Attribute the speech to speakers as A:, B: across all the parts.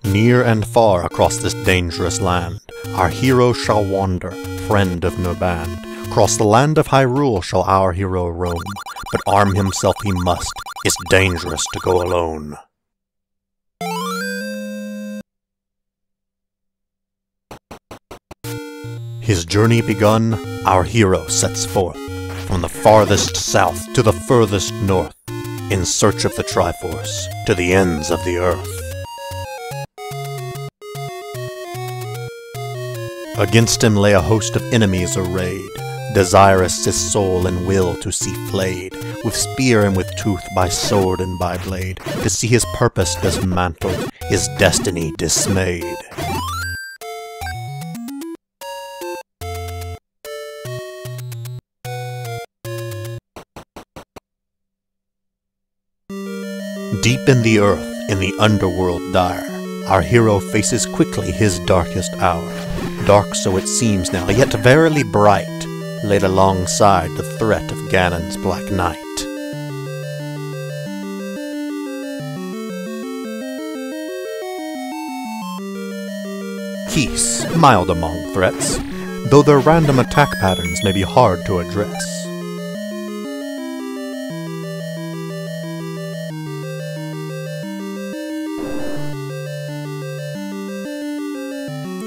A: Near and far across this dangerous land, our hero shall wander, friend of no band. Across the land of Hyrule shall our hero roam, but arm himself he must, it's dangerous to go alone. His journey begun, our hero sets forth, from the farthest south to the furthest north, in search of the Triforce, to the ends of the earth. Against him lay a host of enemies arrayed, desirous his soul and will to see flayed, with spear and with tooth, by sword and by blade, to see his purpose dismantled, his destiny dismayed. Deep in the earth, in the underworld dire, our hero faces quickly his darkest hour. Dark so it seems now, yet verily bright, laid alongside the threat of Ganon's black night. Keese, mild among threats, though their random attack patterns may be hard to address.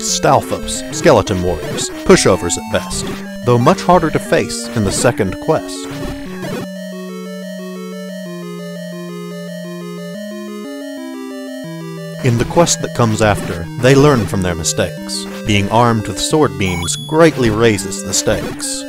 A: Stalfos, skeleton warriors, pushovers at best, though much harder to face in the second quest. In the quest that comes after, they learn from their mistakes. Being armed with sword beams greatly raises the stakes.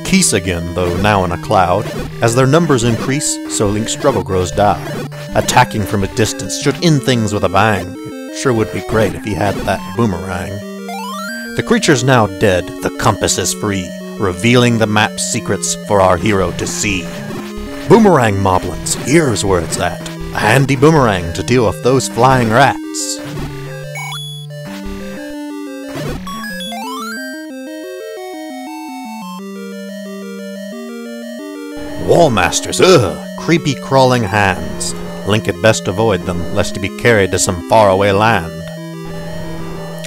A: Keese again, though now in a cloud. As their numbers increase, so Link's struggle grows dire. Attacking from a distance should end things with a bang. It sure would be great if he had that boomerang. The creature's now dead, the compass is free, revealing the map's secrets for our hero to see. Boomerang moblins, here's where it's at. A handy boomerang to deal with those flying rats. Wallmasters, ugh! Creepy crawling hands. Link had best avoid them, lest he be carried to some faraway land.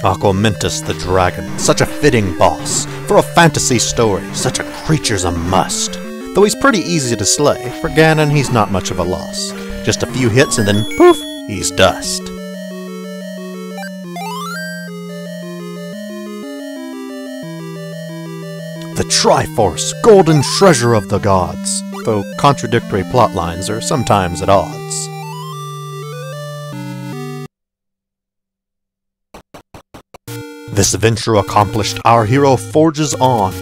A: Aquamentus the dragon, such a fitting boss. For a fantasy story, such a creature's a must. Though he's pretty easy to slay, for Ganon he's not much of a loss. Just a few hits and then, poof, he's dust. The Triforce, golden treasure of the gods, though contradictory plotlines are sometimes at odds. This venture accomplished, our hero forges on.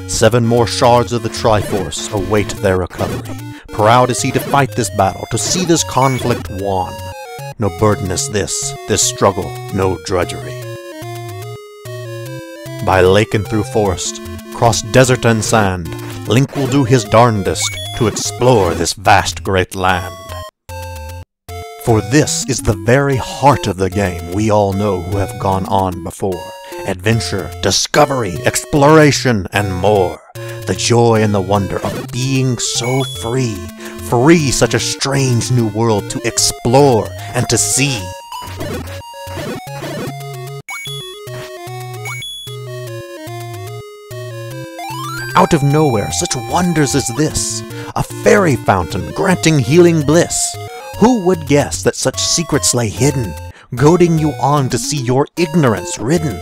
A: 7 more shards of the Triforce await their recovery. Proud is he to fight this battle, to see this conflict won. No burden is this struggle, no drudgery. By lake and through forest, cross desert and sand, Link will do his darndest to explore this vast great land. For this is the very heart of the game we all know who have gone on before. Adventure, discovery, exploration, and more. The joy and the wonder of being so free. Free, such a strange new world to explore and to see. Out of nowhere, such wonders as this, a fairy fountain granting healing bliss. Who would guess that such secrets lay hidden, goading you on to see your ignorance ridden?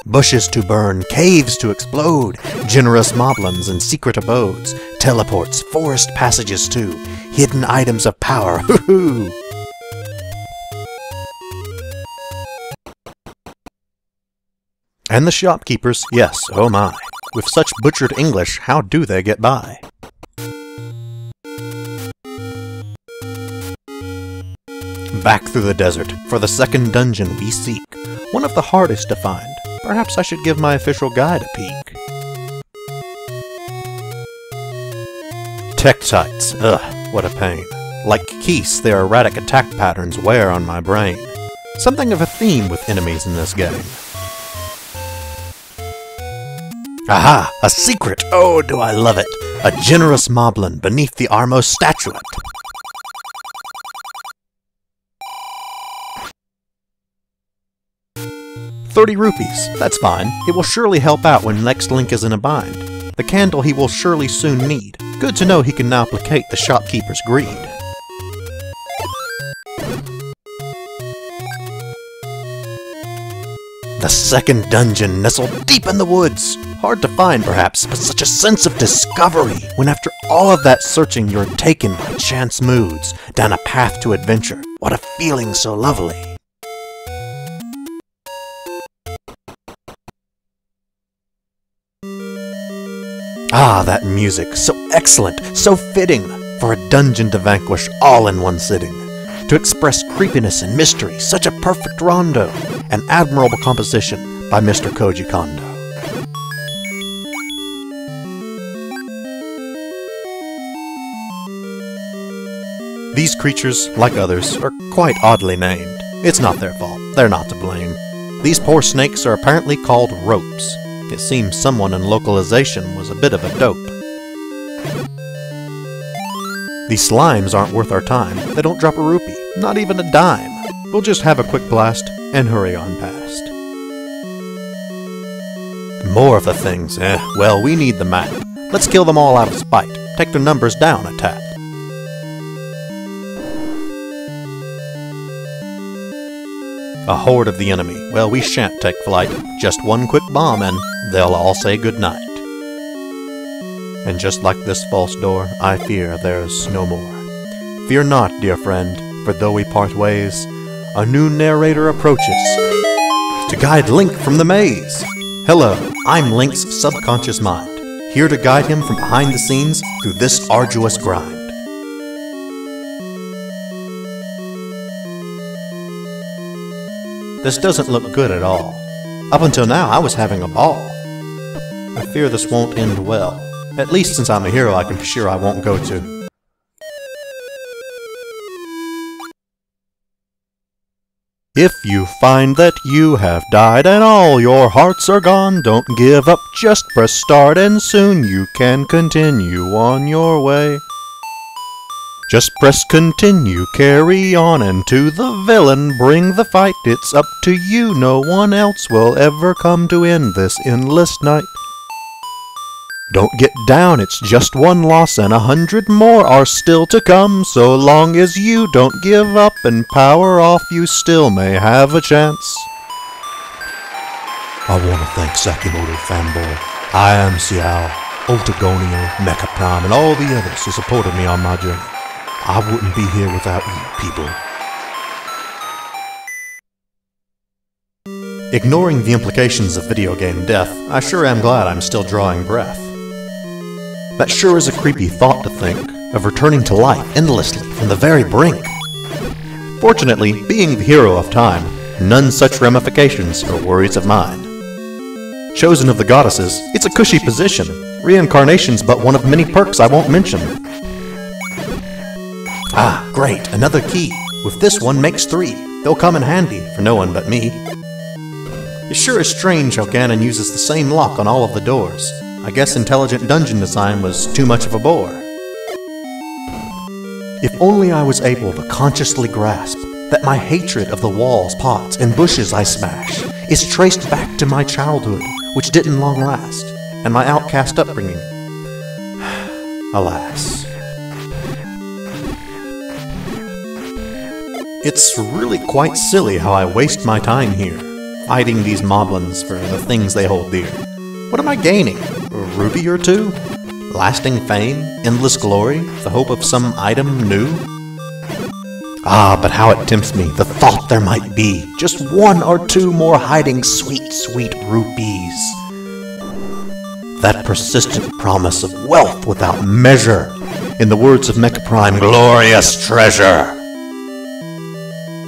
A: Bushes to burn, caves to explode, generous moblins and secret abodes, teleports, forest passages too, hidden items of power, hoo-hoo! And the shopkeepers, yes, oh my. With such butchered English, how do they get by? Back through the desert, for the second dungeon we seek. One of the hardest to find. Perhaps I should give my official guide a peek. Tektites, ugh, what a pain. Like Keese, their erratic attack patterns wear on my brain. Something of a theme with enemies in this game. Aha! A secret! Oh, do I love it! A generous moblin beneath the Armos statuette. ₹30. That's fine. It will surely help out when next Link is in a bind. The candle he will surely soon need. Good to know he can now placate the shopkeeper's greed. The second dungeon nestled deep in the woods. Hard to find, perhaps, but such a sense of discovery when after all of that searching you're taken by chance moods down a path to adventure. What a feeling so lovely. Ah, that music, so excellent, so fitting, for a dungeon to vanquish all in one sitting. To express creepiness and mystery, such a perfect rondo, an admirable composition by Mr. Koji Kondo. These creatures, like others, are quite oddly named. It's not their fault, they're not to blame. These poor snakes are apparently called ropes. It seems someone in localization was a bit of a dope. These slimes aren't worth our time. They don't drop a rupee, not even a dime. We'll just have a quick blast and hurry on past. More of the things, well, we need the map. Let's kill them all out of spite. Take their numbers down a tap. A horde of the enemy. Well, we shan't take flight. Just one quick bomb and they'll all say goodnight. And just like this false door, I fear there's no more. Fear not, dear friend, for though we part ways, a new narrator approaches to guide Link from the maze. Hello, I'm Link's subconscious mind, here to guide him from behind the scenes through this arduous grind. This doesn't look good at all. Up until now, I was having a ball. I fear this won't end well. At least since I'm a hero, I can be sure I won't go to. If you find that you have died and all your hearts are gone, don't give up, just press start and soon you can continue on your way. Just press continue, carry on, and to the villain bring the fight. It's up to you, no one else will ever come to end this endless night. Don't get down, it's just one loss and 100 more are still to come. So long as you don't give up and power off, you still may have a chance. I want to thank Sakimoto Fanboy, I Am Xiao, Ultagonio, Mecha Prime, and all the others who supported me on my journey. I wouldn't be here without you, people. Ignoring the implications of video game death, I sure am glad I'm still drawing breath. That sure is a creepy thought to think, of returning to life endlessly from the very brink. Fortunately, being the hero of time, none such ramifications or worries of mine. Chosen of the goddesses, it's a cushy position. Reincarnation's but one of many perks I won't mention. Ah, great, another key. With this one makes 3. They'll come in handy for no one but me. It sure is strange how Ganon uses the same lock on all of the doors. I guess intelligent dungeon design was too much of a bore. If only I was able to consciously grasp that my hatred of the walls, pots, and bushes I smash is traced back to my childhood, which didn't long last, and my outcast upbringing. Alas. It's really quite silly how I waste my time here, fighting these moblins for the things they hold dear. What am I gaining? A rupee or 2? Lasting fame? Endless glory? The hope of some item new? Ah, but how it tempts me, the thought there might be just 1 or 2 more hiding sweet, sweet rupees. That persistent promise of wealth without measure. In the words of Mecha Prime, glorious treasure.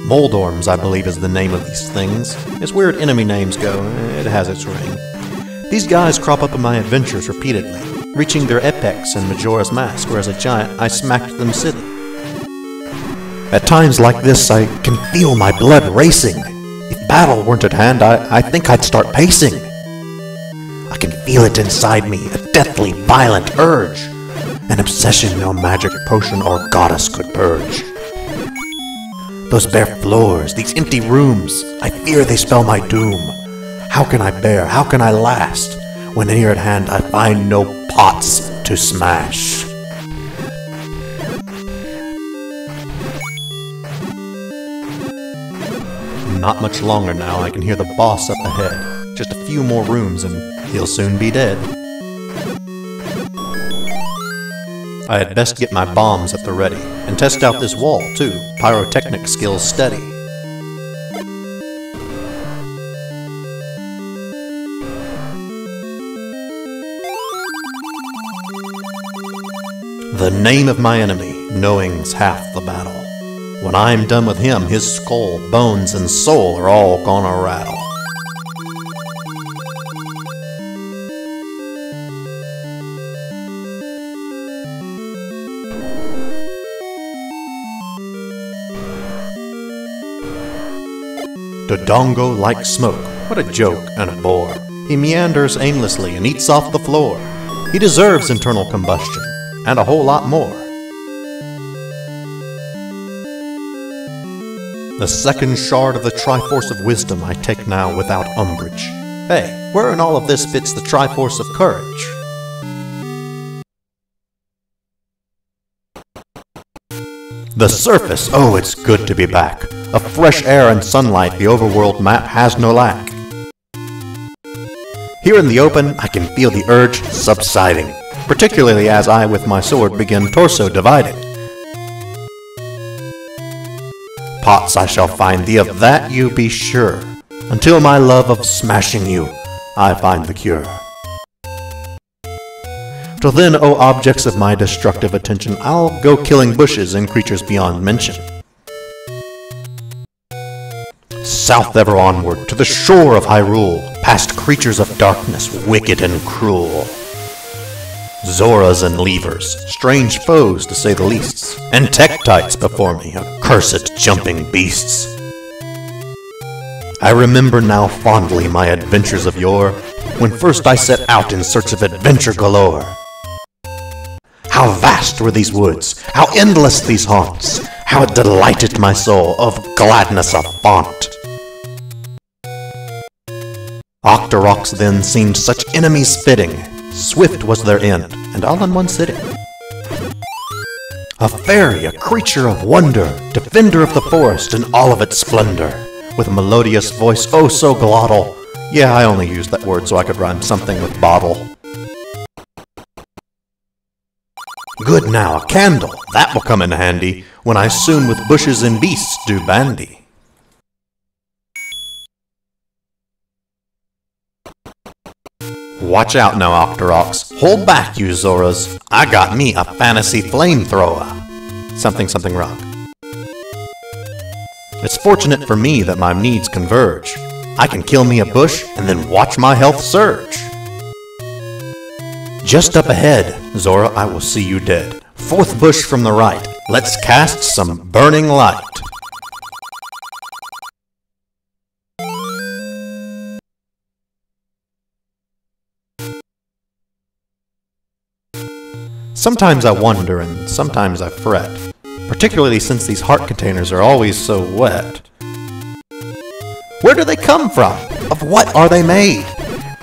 A: Moldorms, I believe, is the name of these things. As weird enemy names go, it has its ring. These guys crop up in my adventures repeatedly, reaching their apex in Majora's Mask, where as a giant I smacked them silly. At times like this, I can feel my blood racing. If battle weren't at hand, I think I'd start pacing. I can feel it inside me, a deathly violent urge, an obsession no magic potion or goddess could purge. Those bare floors, these empty rooms, I fear they spell my doom. How can I bear, how can I last, when near at hand I find no pots to smash? Not much longer now, I can hear the boss up ahead. Just a few more rooms and he'll soon be dead. I had best get my bombs at the ready, and test out this wall too, pyrotechnic skills steady. The name of my enemy, knowing's half the battle. When I'm done with him, his skull, bones, and soul are all gonna rattle. Dodongo like smoke, what a joke and a bore. He meanders aimlessly and eats off the floor. He deserves internal combustion, and a whole lot more. The second shard of the Triforce of Wisdom I take now without umbrage. Hey, where in all of this fits the Triforce of Courage? The surface, oh, it's good to be back. Of fresh air and sunlight, the overworld map has no lack. Here in the open, I can feel the urge subsiding, particularly as I with my sword begin torso dividing. Pots I shall find thee, of that you be sure. Until my love of smashing you, I find the cure. Till then, O objects of my destructive attention, I'll go killing bushes and creatures beyond mention. South ever onward, to the shore of Hyrule, past creatures of darkness, wicked and cruel. Zoras and Levers, strange foes to say the least, and Tektites before me, accursed jumping beasts. I remember now fondly my adventures of yore, when first I set out in search of adventure galore. How vast were these woods, how endless these haunts, how it delighted my soul, of gladness a font. Octoroks then seemed such enemies fitting, swift was their end, and all in one sitting. A fairy, a creature of wonder, defender of the forest in all of its splendor, with a melodious voice oh so glottal. Yeah, I only used that word so I could rhyme something with bottle. Good now, a candle, that will come in handy, when I soon with bushes and beasts do bandy. Watch out now, Octoroks. Hold back, you Zoras. I got me a fantasy flamethrower. Something wrong. It's fortunate for me that my needs converge. I can kill me a bush and then watch my health surge. Just up ahead, Zora, I will see you dead. Fourth bush from the right. Let's cast some burning light. Sometimes I wonder and sometimes I fret, particularly since these heart containers are always so wet. Where do they come from? Of what are they made?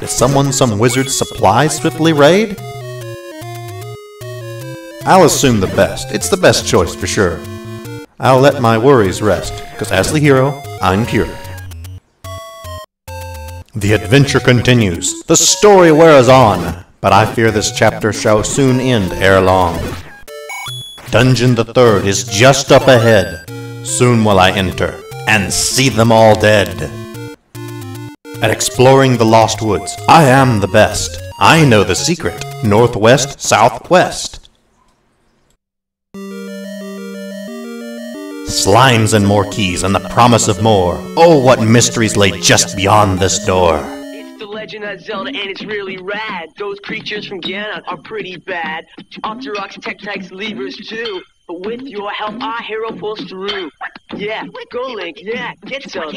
A: Did some wizard's supplies swiftly raid? I'll assume the best. It's the best choice for sure. I'll let my worries rest, because as the hero, I'm pure. The adventure continues. The story wears on. But I fear this chapter shall soon end ere long. Dungeon the third is just up ahead. Soon will I enter, and see them all dead. At exploring the lost woods, I am the best. I know the secret, northwest, southwest. Slimes and more keys, and the promise of more. Oh, what mysteries lay just beyond this door.
B: Legend of Zelda, and it's really rad. Those creatures from Ganon are pretty bad. Octoroks, Tektites, Levers too. But with your help, our hero pulls through. Yeah, go Link, yeah, get some.